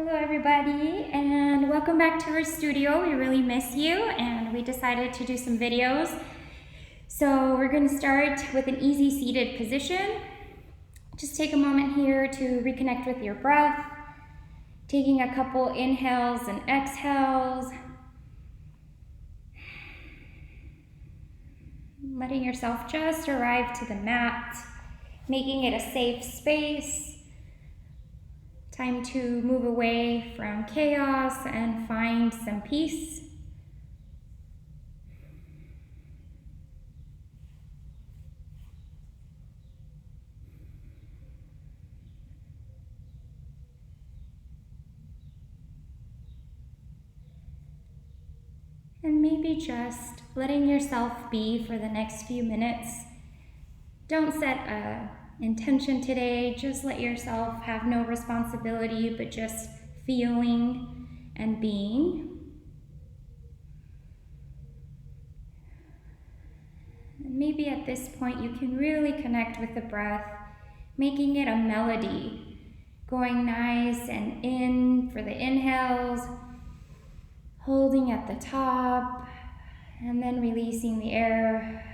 Hello everybody, and welcome back to our studio. We really miss you, and we decided to do some videos. So we're going to start with an easy seated position. Just take a moment here to reconnect with your breath, taking a couple inhales and exhales, letting yourself just arrive to the mat, making it a safe space. Time to move away from chaos and find some peace. And maybe just letting yourself be for the next few minutes. Don't set an intention today, just let yourself have no responsibility, but just feeling and being. And maybe at this point you can really connect with the breath, making it a melody, going nice and in for the inhales, holding at the top, and then releasing the air.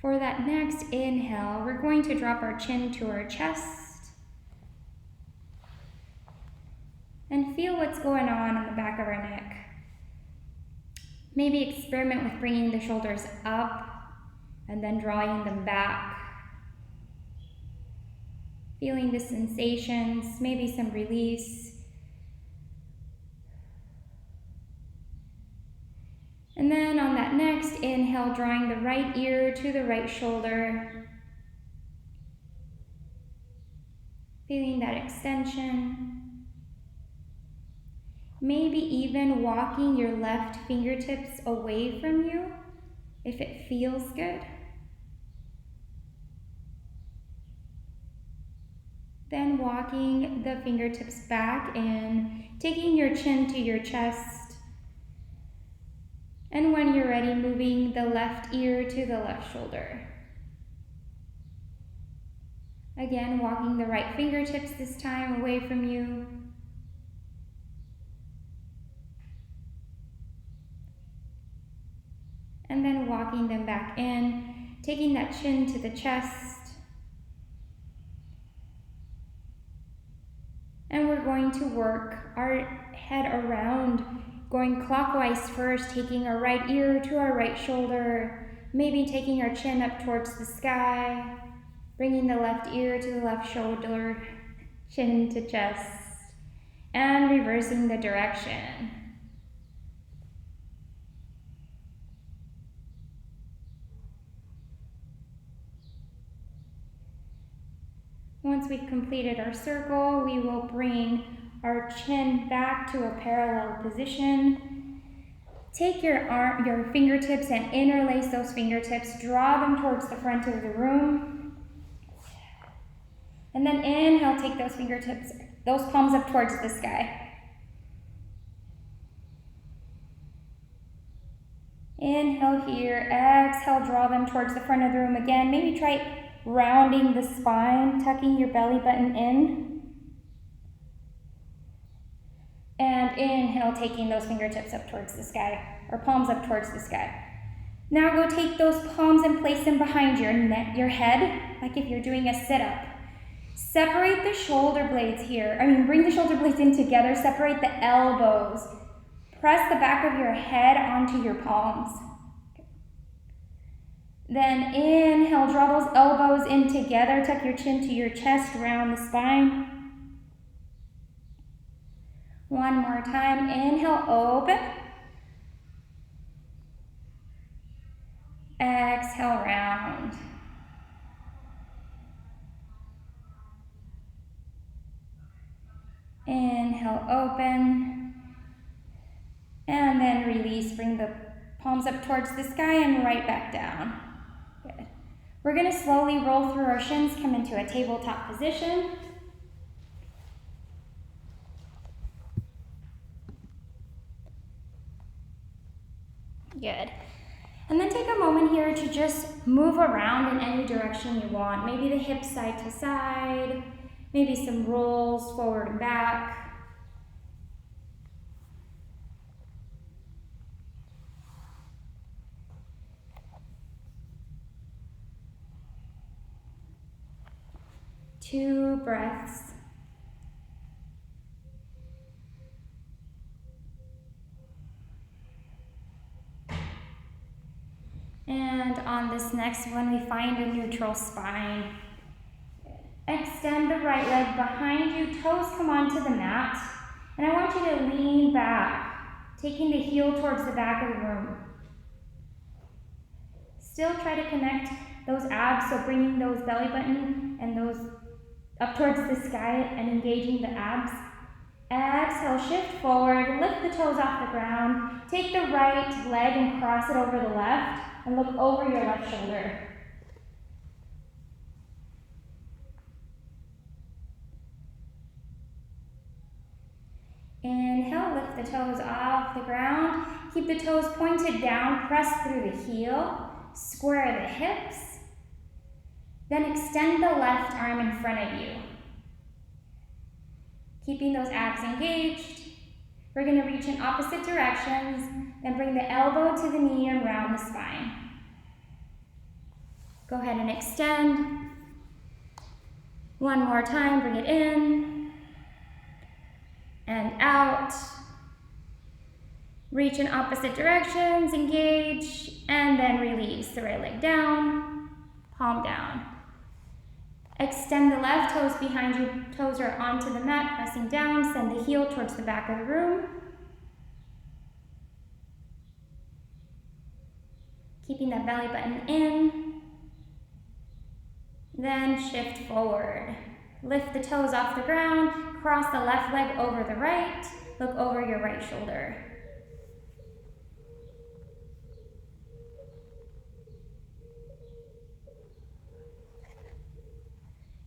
For that next inhale, we're going to drop our chin to our chest and feel what's going on the back of our neck. Maybe experiment with bringing the shoulders up and then drawing them back. Feeling the sensations, maybe some release. And then on that next inhale, drawing the right ear to the right shoulder. Feeling that extension. Maybe even walking your left fingertips away from you if it feels good. Then walking the fingertips back in, taking your chin to your chest. And when you're ready, moving the left ear to the left shoulder. Again, walking the right fingertips this time away from you. And then walking them back in, taking that chin to the chest. And we're going to work our head around, going clockwise first, taking our right ear to our right shoulder, maybe taking our chin up towards the sky, bringing the left ear to the left shoulder, chin to chest, and reversing the direction. Once we've completed our circle, we will bring our chin back to a parallel position. Take your fingertips and interlace those fingertips. Draw them towards the front of the room. And then inhale, take those fingertips, those palms up towards the sky. Inhale here, exhale, draw them towards the front of the room again. Maybe try rounding the spine, tucking your belly button in. And inhale, taking those fingertips up towards the sky, or palms up towards the sky. Now go take those palms and place them behind your neck, your head, like if you're doing a sit-up. Separate the shoulder blades here. Bring the shoulder blades in together, separate the elbows. Press the back of your head onto your palms. Then inhale, draw those elbows in together, tuck your chin to your chest, round the spine. One more time, inhale, open. Exhale, round. Inhale, open. And then release, bring the palms up towards the sky and right back down. Good. We're going to slowly roll through our shins, come into a tabletop position. Good. And then take a moment here to just move around in any direction you want. Maybe the hips side to side, maybe some rolls forward and back. Two breaths. And on this next one, we find a neutral spine. Extend the right leg behind you, toes come onto the mat, and I want you to lean back, taking the heel towards the back of the room. Still try to connect those abs, so bringing those belly button and those up towards the sky and engaging the abs. Exhale, shift forward, lift the toes off the ground, take the right leg and cross it over the left, and look over your left shoulder. Inhale, lift the toes off the ground, keep the toes pointed down, press through the heel, square the hips, then extend the left arm in front of you. Keeping those abs engaged, we're going to reach in opposite directions, then bring the elbow to the knee and round the spine. Go ahead and extend. One more time, bring it in and out. Reach in opposite directions, engage, and then release the right leg down, palm down. Extend the left, toes behind you, toes are onto the mat, pressing down, send the heel towards the back of the room. Keeping that belly button in. Then shift forward. Lift the toes off the ground, cross the left leg over the right, look over your right shoulder.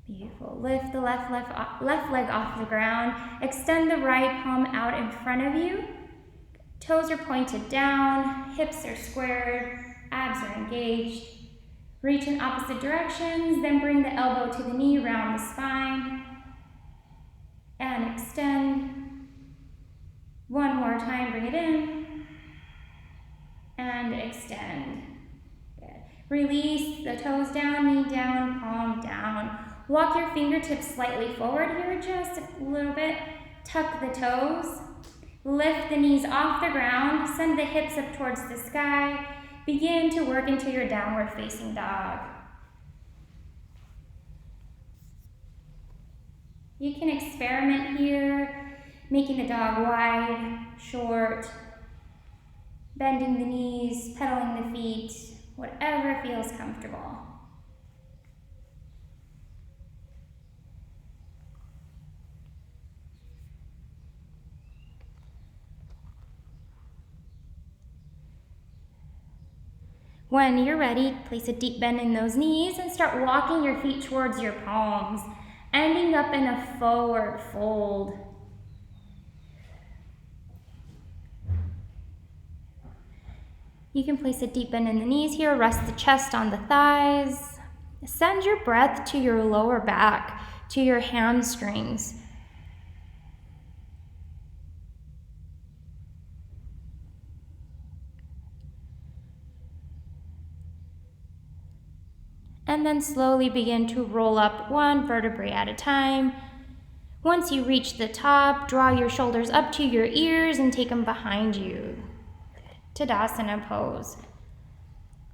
Beautiful. Lift the left leg off the ground. Extend the right palm out in front of you. Toes are pointed down, hips are squared, abs are engaged. Reach in opposite directions, then bring the elbow to the knee, round the spine. And extend. One more time, bring it in. And extend. Good. Release the toes down, knee down, palm down. Walk your fingertips slightly forward here, just a little bit. Tuck the toes. Lift the knees off the ground. Send the hips up towards the sky. Begin to work into your downward facing dog. You can experiment here, making the dog wide, short, bending the knees, pedaling the feet, whatever feels comfortable. When you're ready, place a deep bend in those knees and start walking your feet towards your palms, ending up in a forward fold. You can place a deep bend in the knees here, rest the chest on the thighs. Send your breath to your lower back, to your hamstrings. And then slowly begin to roll up one vertebrae at a time. Once you reach the top, draw your shoulders up to your ears and take them behind you. Tadasana pose.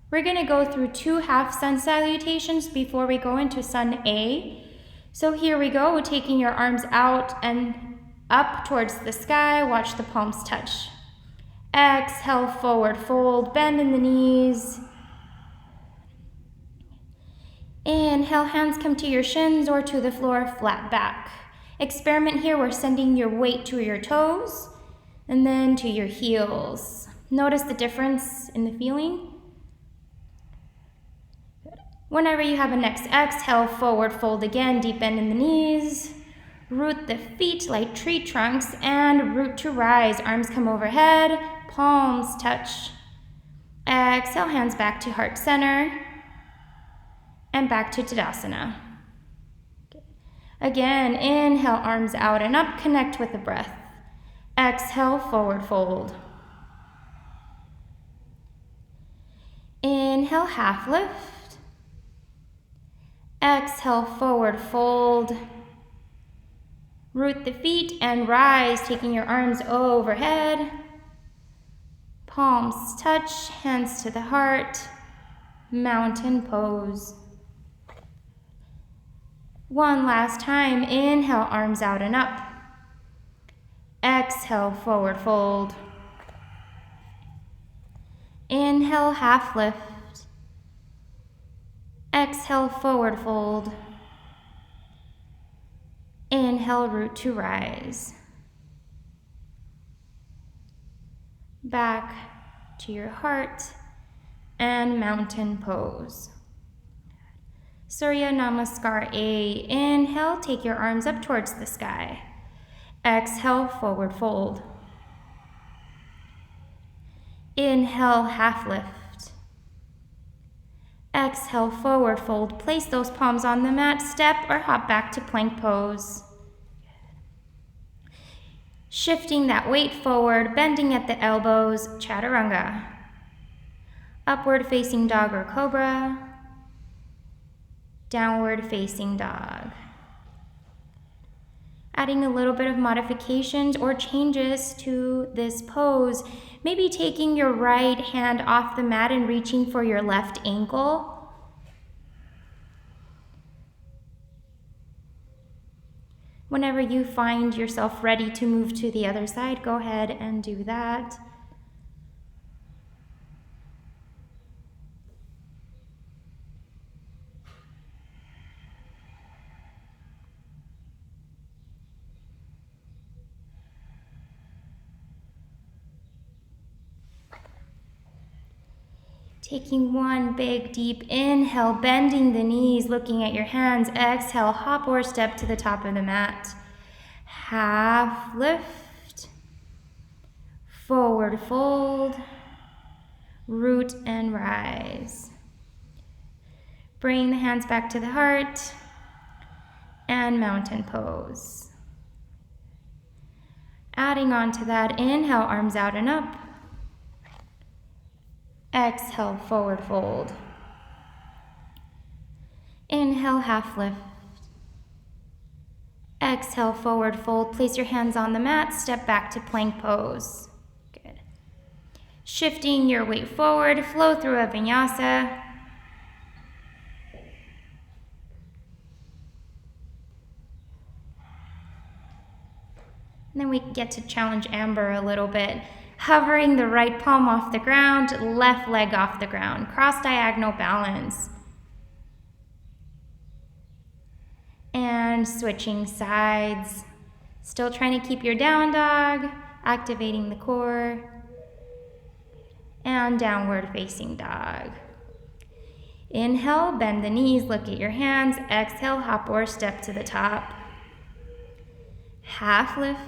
We're going to go through 2 half sun salutations before we go into sun A. So here we go, taking your arms out and up towards the sky. Watch the palms touch. Exhale, forward fold, bend in the knees. Inhale, hands come to your shins or to the floor, flat back. Experiment here, we're sending your weight to your toes and then to your heels. Notice the difference in the feeling. Whenever you have a next exhale, forward fold again, deep bend in the knees. Root the feet like tree trunks and root to rise. Arms come overhead, palms touch. Exhale, hands back to heart center and back to Tadasana. Again, inhale, arms out and up, connect with the breath. Exhale, forward fold. Inhale, half lift. Exhale, forward fold. Root the feet and rise, taking your arms overhead. Palms touch, hands to the heart. Mountain pose. One last time, inhale, arms out and up. Exhale, forward fold. Inhale, half lift. Exhale, forward fold. Inhale, root to rise. Back to your heart and mountain pose. Surya Namaskar A. Inhale, take your arms up towards the sky. Exhale, forward fold. Inhale, half lift. Exhale, forward fold. Place those palms on the mat, step or hop back to plank pose. Shifting that weight forward, bending at the elbows, chaturanga. Upward facing dog or cobra. Downward facing dog. Adding a little bit of modifications or changes to this pose. Maybe taking your right hand off the mat and reaching for your left ankle. Whenever you find yourself ready to move to the other side, go ahead and do that. Taking one big deep inhale, bending the knees, looking at your hands. Exhale, hop or step to the top of the mat. Half lift, forward fold, root and rise. Bring the hands back to the heart and mountain pose. Adding on to that, inhale, arms out and up. Exhale, forward fold. Inhale, half lift. Exhale, forward fold. Place your hands on the mat, step back to plank pose. Good. Shifting your weight forward, flow through a vinyasa. And then we get to challenge Amber a little bit. Hovering the right palm off the ground, left leg off the ground. Cross diagonal balance. And switching sides. Still trying to keep your down dog, activating the core. And downward facing dog. Inhale, bend the knees, look at your hands. Exhale, hop or step to the top. Half lift.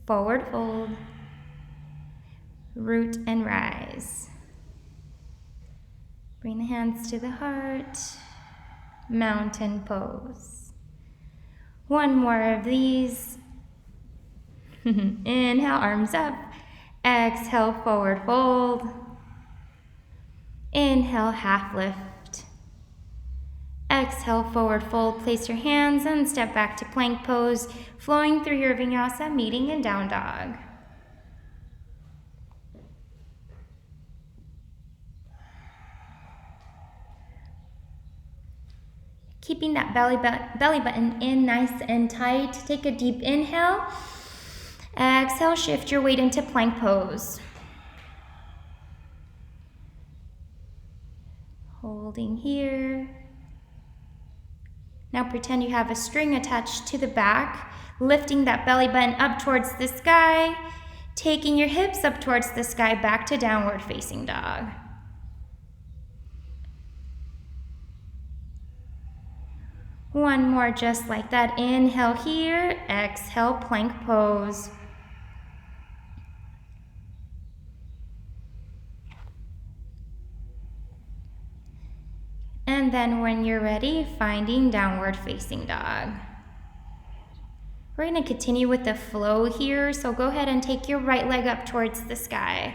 Forward fold, root and rise. Bring the hands to the heart, mountain pose. One more of these. Inhale, arms up. Exhale, forward fold. Inhale, half lift. Exhale, forward fold. Place your hands and step back to plank pose, flowing through your vinyasa, meeting in down dog. Keeping that belly button in nice and tight. Take a deep inhale. Exhale, shift your weight into plank pose. Holding here. Now pretend you have a string attached to the back, lifting that belly button up towards the sky, taking your hips up towards the sky, back to downward facing dog. One more just like that. Inhale here, exhale, plank pose. And then when you're ready, finding downward facing dog. We're going to continue with the flow here, so go ahead and take your right leg up towards the sky.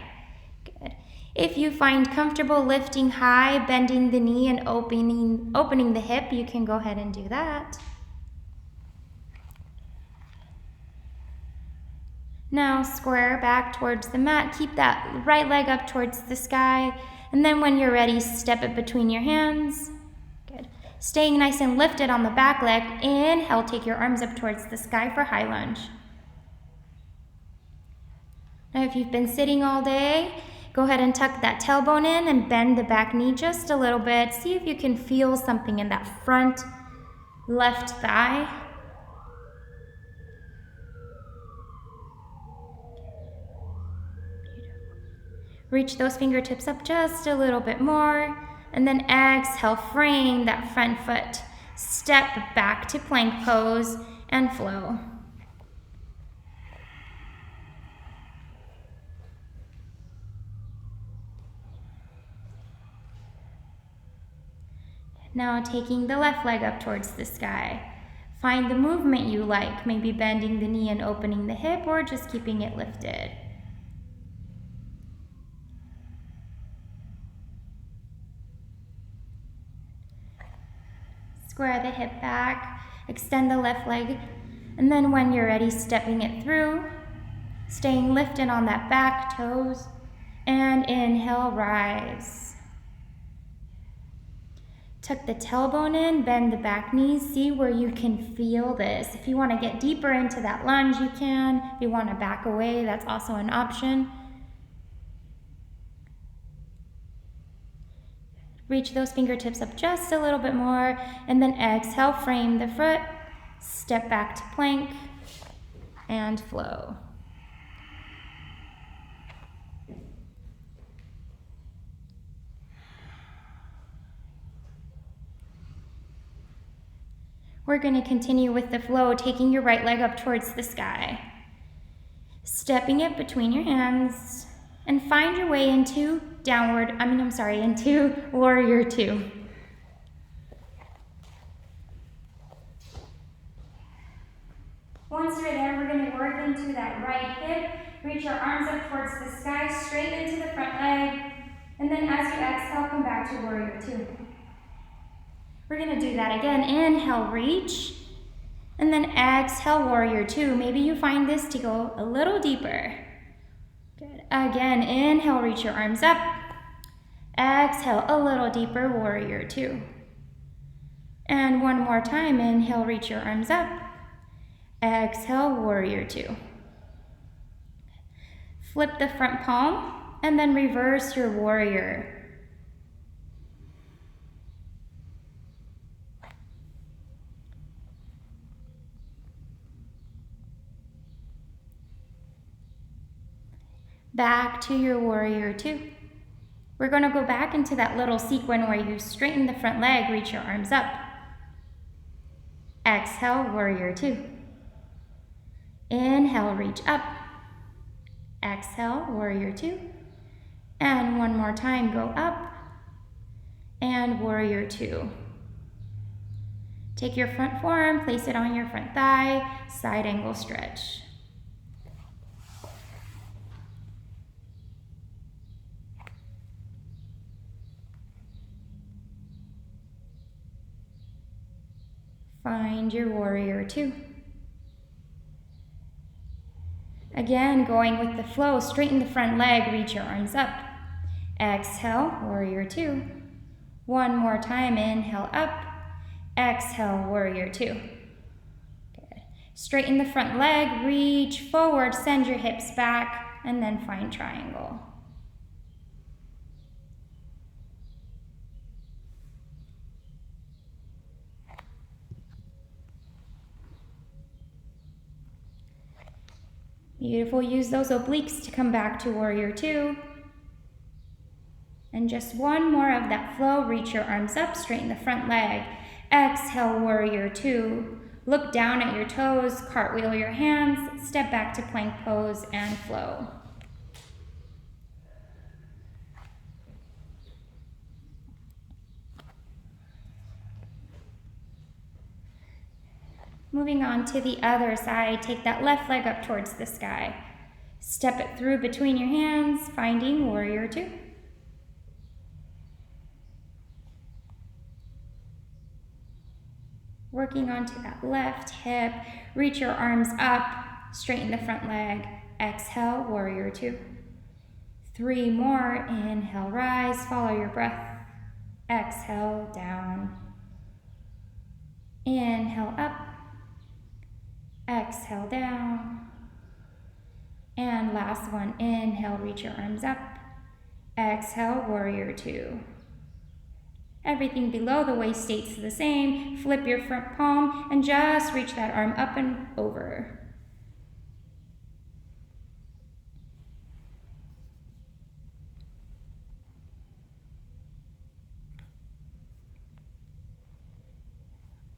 Good. If you find comfortable lifting high, bending the knee and opening the hip, you can go ahead and do that. Now square back towards the mat, keep that right leg up towards the sky, and then when you're ready, step it between your hands. Good. Staying nice and lifted on the back leg, inhale, take your arms up towards the sky for high lunge. Now if you've been sitting all day, go ahead and tuck that tailbone in and bend the back knee just a little bit. See if you can feel something in that front left thigh. Reach those fingertips up just a little bit more, and then exhale, frame that front foot. Step back to plank pose and flow. Now taking the left leg up towards the sky. Find the movement you like, maybe bending the knee and opening the hip, or just keeping it lifted. Square the hip back, extend the left leg, and then when you're ready, stepping it through, staying lifted on that back toes, and inhale, rise. Tuck the tailbone in, bend the back knees, see where you can feel this. If you want to get deeper into that lunge, you can. If you want to back away, that's also an option. Reach those fingertips up just a little bit more, and then exhale, frame the foot, step back to plank, and flow. We're going to continue with the flow, taking your right leg up towards the sky, stepping it between your hands, and find your way into into warrior two. Once you're there, we're going to work into that right hip. Reach your arms up towards the sky, straight into the front leg, and then as you exhale, come back to warrior two. We're going to do that again. Inhale, reach, and then exhale, warrior two. Maybe you find this to go a little deeper. Good. Again, inhale, reach your arms up. Exhale, a little deeper, warrior two. And one more time, inhale, reach your arms up. Exhale, warrior two. Flip the front palm, and then reverse your warrior. Back to your warrior two. We're going to go back into that little sequin where you straighten the front leg, reach your arms up. Exhale, warrior two. Inhale, reach up. Exhale, warrior two. And one more time, go up. And warrior two. Take your front forearm, place it on your front thigh, side angle stretch. Find your warrior two. Again, going with the flow, straighten the front leg, reach your arms up. Exhale, warrior two. One more time, inhale up. Exhale, warrior two. Good. Straighten the front leg, reach forward, send your hips back, and then find triangle. Beautiful, use those obliques to come back to warrior two. And just one more of that flow, reach your arms up, straighten the front leg. Exhale, warrior two. Look down at your toes, cartwheel your hands, step back to plank pose and flow. Moving on to the other side, take that left leg up towards the sky. Step it through between your hands, finding warrior two. Working onto that left hip, reach your arms up, straighten the front leg. Exhale, warrior two. 3 more, inhale, rise, follow your breath. Exhale, down. Inhale, up. Exhale, down. And last one, inhale, reach your arms up. Exhale, warrior two. Everything below the waist stays the same. Flip your front palm and just reach that arm up and over.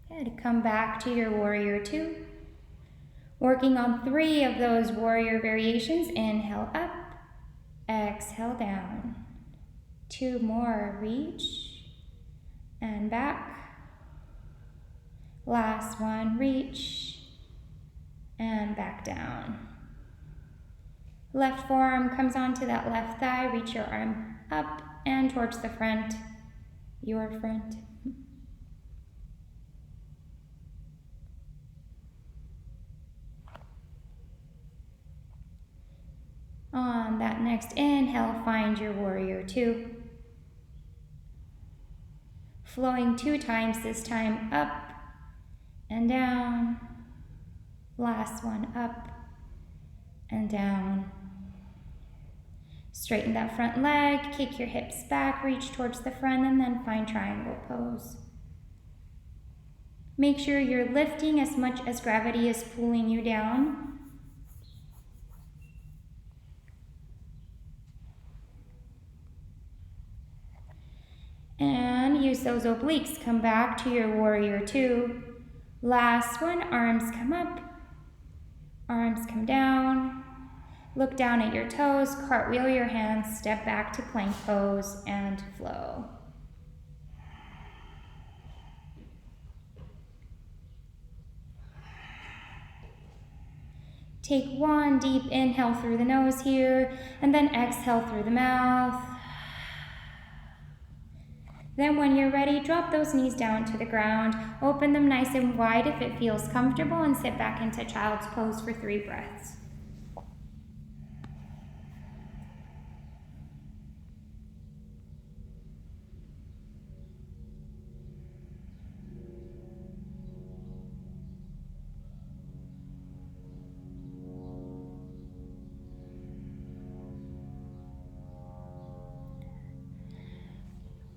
Good. Come back to your warrior two. Working on 3 of those warrior variations. Inhale up, exhale down. 2 more, reach and back. Last one, reach and back down. Left forearm comes onto that left thigh. Reach your arm up and towards the front, your front. On that next inhale, find your warrior two. Flowing 2 times, this time up and down. Last one, up and down. Straighten that front leg, kick your hips back, reach towards the front, and then find triangle pose. Make sure you're lifting as much as gravity is pulling you down. And use those obliques. Come back to your warrior two. Last one, arms come up, arms come down. Look down at your toes, cartwheel your hands, step back to plank pose and flow. Take 1 deep inhale through the nose here, and then exhale through the mouth. Then when you're ready, drop those knees down to the ground, open them nice and wide if it feels comfortable, and sit back into child's pose for 3 breaths.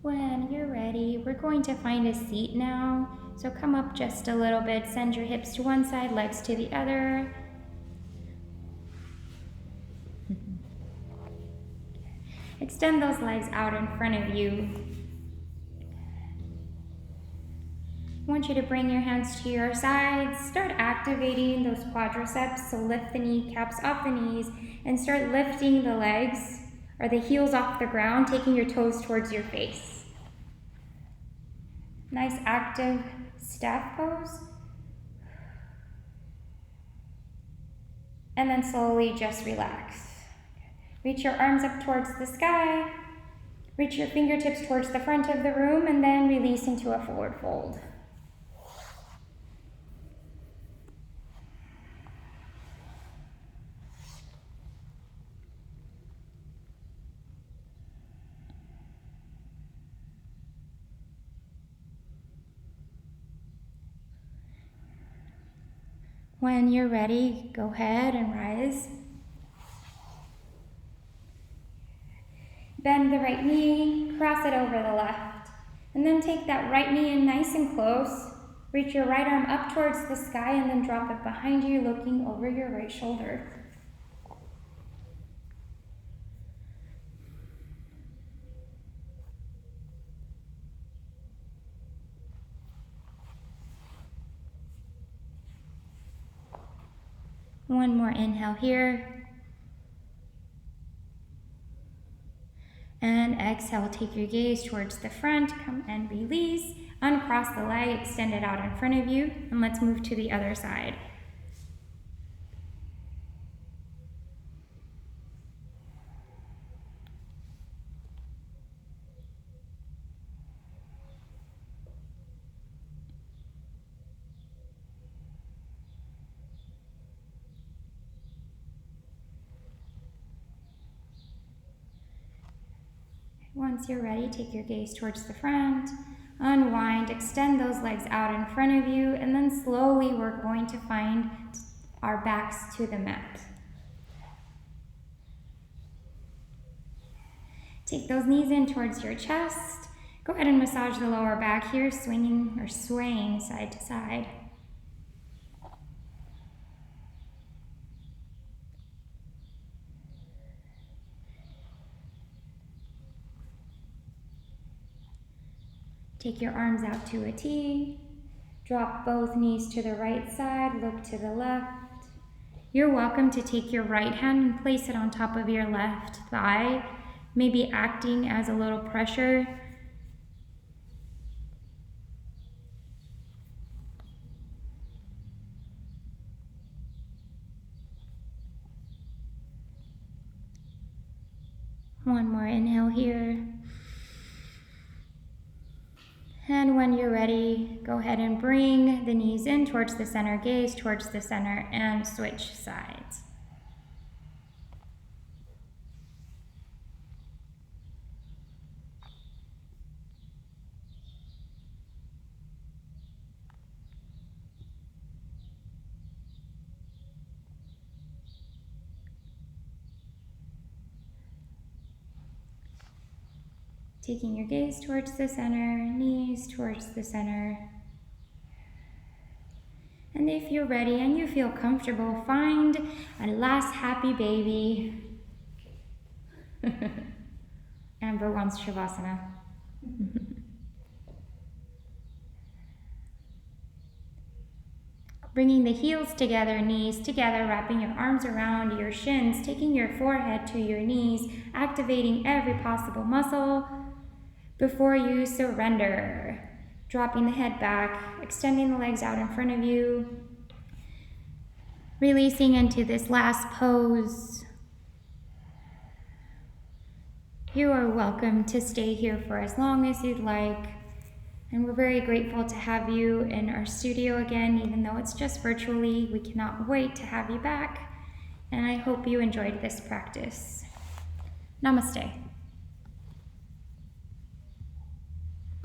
When you're ready, we're going to find a seat now. So come up just a little bit, send your hips to one side, legs to the other. Extend those legs out in front of you. I want you to bring your hands to your sides. Start activating those quadriceps, so lift the kneecaps off the knees and start lifting the legs or the heels off the ground, taking your toes towards your face. Nice active staff pose. And then slowly just relax. Reach your arms up towards the sky. Reach your fingertips towards the front of the room and then release into a forward fold. When you're ready, go ahead and rise. Bend the right knee, cross it over the left, and then take that right knee in nice and close. Reach your right arm up towards the sky and then drop it behind you, looking over your right shoulder. One more inhale here. And exhale, take your gaze towards the front, come and release. Uncross the leg, extend it out in front of you, and let's move to the other side. Once you're ready, take your gaze towards the front, unwind, extend those legs out in front of you, and then slowly we're going to find our backs to the mat. Take those knees in towards your chest. Go ahead and massage the lower back here, swinging or swaying side to side. Take your arms out to a T. Drop both knees to the right side, look to the left. You're welcome to take your right hand and place it on top of your left thigh, maybe acting as a little pressure. One more inhale here. And when you're ready, go ahead and bring the knees in towards the center, gaze towards the center, and switch sides. Taking your gaze towards the center, knees towards the center. And if you're ready and you feel comfortable, find a last happy baby. Amber wants Shavasana. Bringing the heels together, knees together, wrapping your arms around your shins, taking your forehead to your knees, activating every possible muscle before you surrender. Dropping the head back, extending the legs out in front of you, releasing into this last pose. You are welcome to stay here for as long as you'd like. And we're very grateful to have you in our studio again, even though it's just virtually. We cannot wait to have you back. And I hope you enjoyed this practice. Namaste.